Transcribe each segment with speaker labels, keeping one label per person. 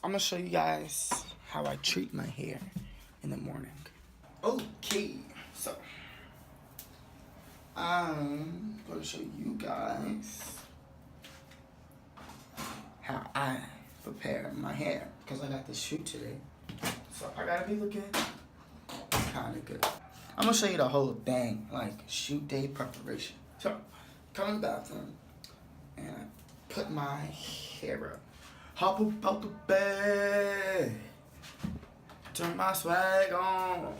Speaker 1: I'm gonna show you guys how I treat my hair in the morning. Okay, so I'm gonna show you guys how I prepare my hair because I got this shoot today, so I gotta be looking kind of good. I'm gonna show you the whole thing, like shoot day preparation. So, come in the bathroom and I put my hair up. Hop up out the bed, turn my swag on,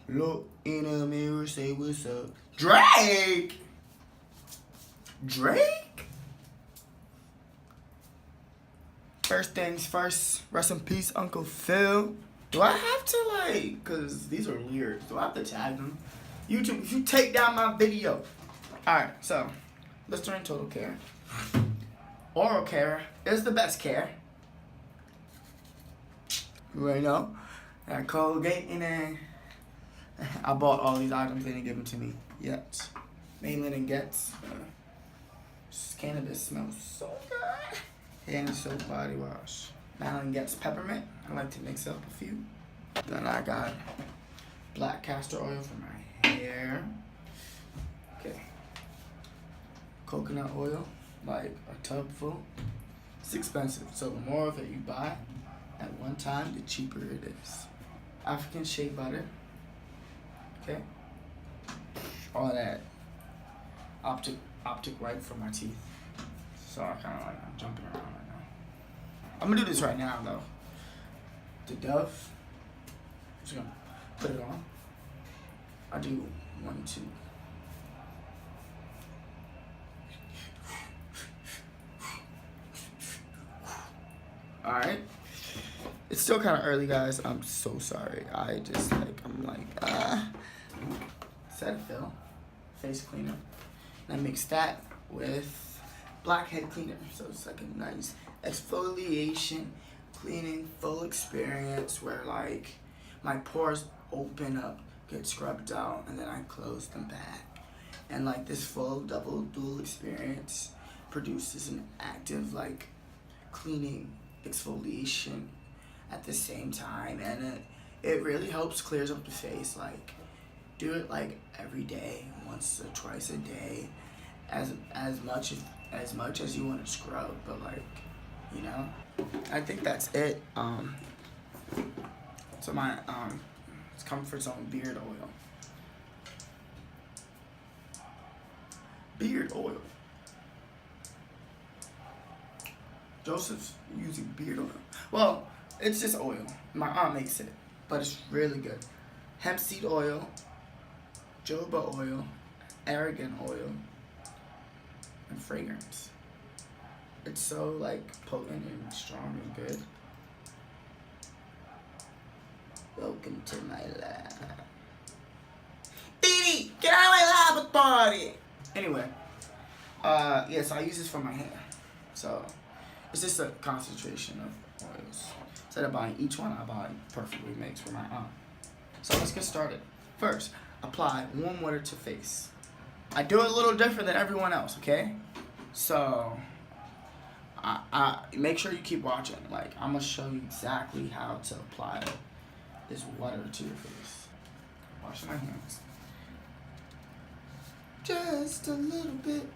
Speaker 1: look in the mirror, say what's up. Drake? First things first, rest in peace, Uncle Phil. Do I have to like, cause these are lyrics, do I have to tag them? YouTube, if you take down my video. Alright, so, Listerine Total Care. Oral Care is the best care. You already know. Got Colgate in there. I bought all these items, they didn't give them to me yet. Mainland and Gets. This cannabis smells so good. Hand and soap body wash. Malin Gets peppermint. I like to mix up a few. Then I got black castor oil for my hair. Okay. Coconut oil, like a tub full. It's expensive, so the more of it you buy at one time, the cheaper it is. African shea butter. Okay. All that optic white for my teeth. So I kind of like, I'm jumping around right now. I'm gonna do this right now though. The Dove. I'm just gonna put it on. I do 1, 2. Alright. It's still kind of early, guys. I'm so sorry. I'm like, Cetaphil face cleaner. And I mix that with blackhead cleaner. So it's like a nice exfoliation, cleaning, full experience where like my pores open up, get scrubbed out, and then I close them back. And like this full double dual experience produces an active like cleaning exfoliation at the same time, and it really helps clears up the face. Like do it like every day, once or twice a day, as much as you want to scrub, but like, you know, I think that's it. So my it's Comfort Zone beard oil. Beard oil. Joseph's using beard oil. Well, it's just oil. My aunt makes it, but it's really good. Hemp seed oil, jojoba oil, argan oil, and fragrance. It's so like potent and strong and good. Welcome to my lab. Dee, get out of my lab party! Anyway, yeah, so I use this for my hair. So it's just a concentration of oils. Instead of buying each one, I buy perfectly mixed for my aunt. So let's get started. First, apply warm water to face. I do it a little different than everyone else, okay? So, I make sure you keep watching. Like, I'm gonna show you exactly how to apply this water to your face. Wash my hands. Just a little bit.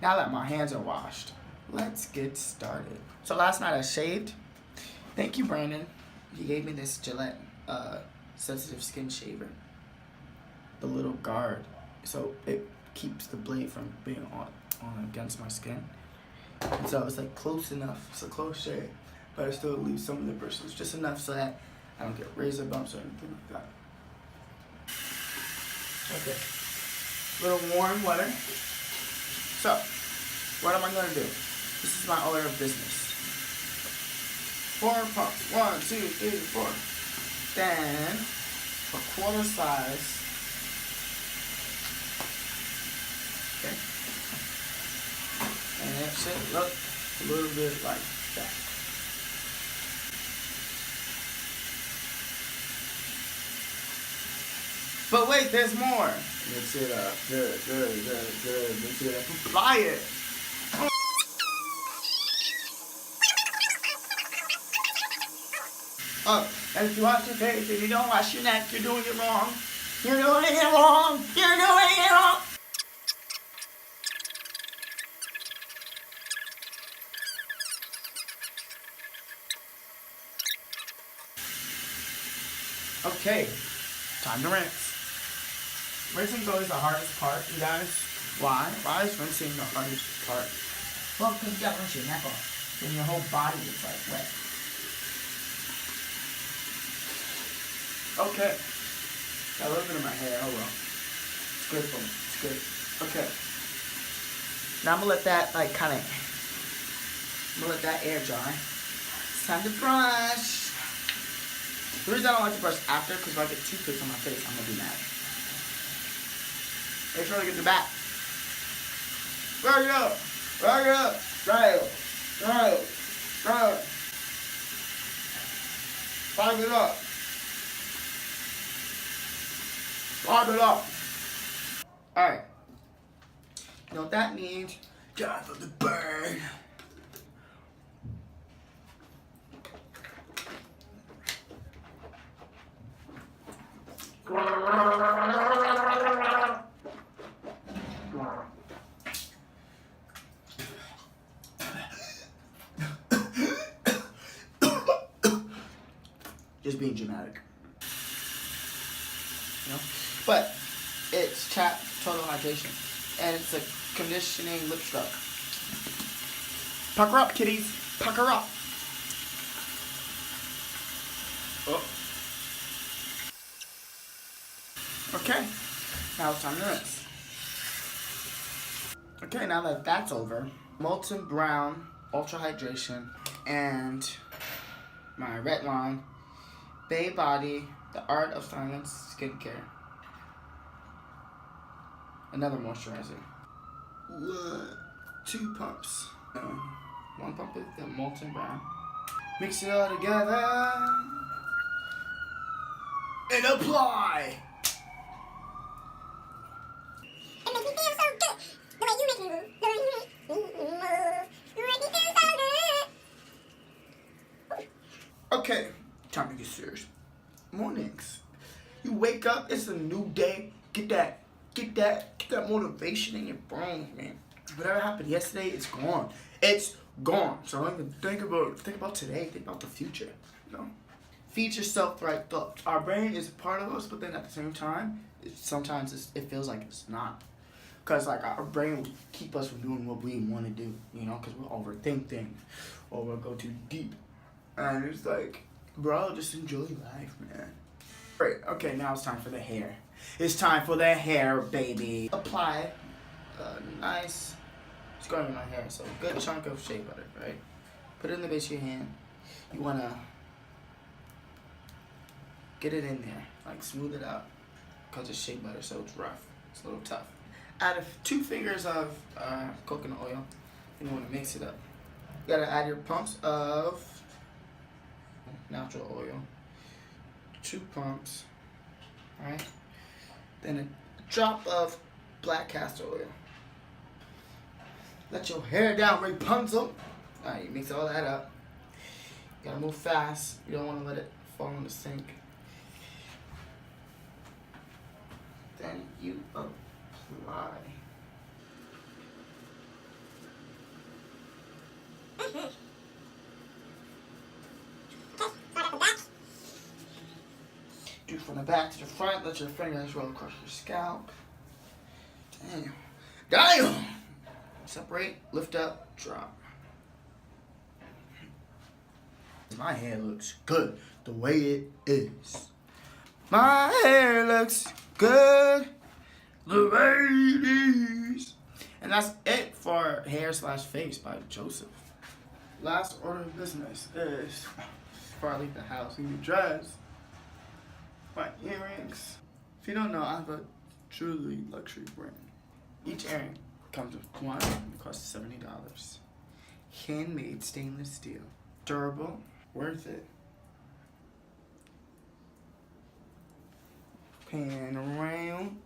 Speaker 1: Now that my hands are washed, let's get started. So last night I shaved. Thank you, Brandon. He gave me this Gillette sensitive skin shaver. The little guard. So it keeps the blade from being on against my skin. And so it's like close enough. It's a close shave, but it still leaves some of the bristles. Just enough so that I don't get razor bumps or anything like that. Okay. Little warm water. So, what am I going to do? This is my order of business. 4 pumps. 1, 2, 3, 4. Then, a quarter size. Okay. And it should look a little bit like that. But wait, there's more. Mix it up. Good, good, good, good. Mix it up. Apply it. Oh, and if you wash your face and you don't wash your neck, you're doing it wrong. You're doing it wrong. You're doing it wrong. Okay, time to rinse. Rinsing is always the hardest part, you guys. Why? Why is rinsing the hardest part? Well, because you got to rinse your neck off. Then your whole body is like wet. Okay. Got a little bit of my hair, oh well. It's good for me, it's good. Okay. Now I'm gonna let that like kinda, I'm gonna let that air dry. It's time to brush. The reason I don't like to brush after, because if I get toothpicks on my face, I'm gonna be mad. Make sure to get the back. Dry it up. Dry it up. Dry it up. Dry it up. Dry it up. Five it up. Five it up. Alright. You know what that means? Time for the burn. Just being dramatic. You know? But it's total hydration. And it's a conditioning lip scrub. Pucker up, kitties. Pucker up. Oh. Okay. Now it's time to rinse. Okay, now that that's over, Molten Brown Ultra Hydration and my Red Line Bay Body The Art of Silence Skincare. Another moisturizer. 2 pumps. One pump of the Molten Brown. Mix it all together and apply.
Speaker 2: It makes me feel so good. The way you make me move. The way you make me move. You make me feel so good.
Speaker 1: Okay, time to get serious. Mornings. You wake up, it's a new day. Get that motivation in your bones, man. Whatever happened yesterday, it's gone. It's gone. So don't even think about today. Think about the future. You know? Feed yourself the right thoughts. Our brain is a part of us, but then at the same time, sometimes it feels like it's not. Because like our brain will keep us from doing what we want to do, you know, because we'll overthink things or we'll go too deep. And it's like, bro, just enjoy life, man. Great, okay, now it's time for the hair. It's time for the hair, baby. Apply a nice, it's going in my hair, so a good chunk of shea butter, right? Put it in the base of your hand. You want to get it in there, like smooth it out, because it's shea butter, so it's rough. It's a little tough. Add 2 fingers of coconut oil, and you want to mix it up. You gotta add your pumps of natural oil. 2 pumps, alright? Then a drop of black castor oil. Let your hair down, Rapunzel. Alright, you mix all that up. You gotta move fast. You don't want to let it fall in the sink. Then you apply. Do from the back to the front. Let your fingers roll across your scalp. Damn. Damn! Separate, lift up, drop. My hair looks good the way it is. My hair looks good the way it is. And that's it for Hair / Face by Joseph. Last order of business is, before I leave the house, a new dress, my earrings. If you don't know, I have a truly luxury brand. Each earring comes with one, it costs $70. Handmade stainless steel. Durable, worth it. pan around.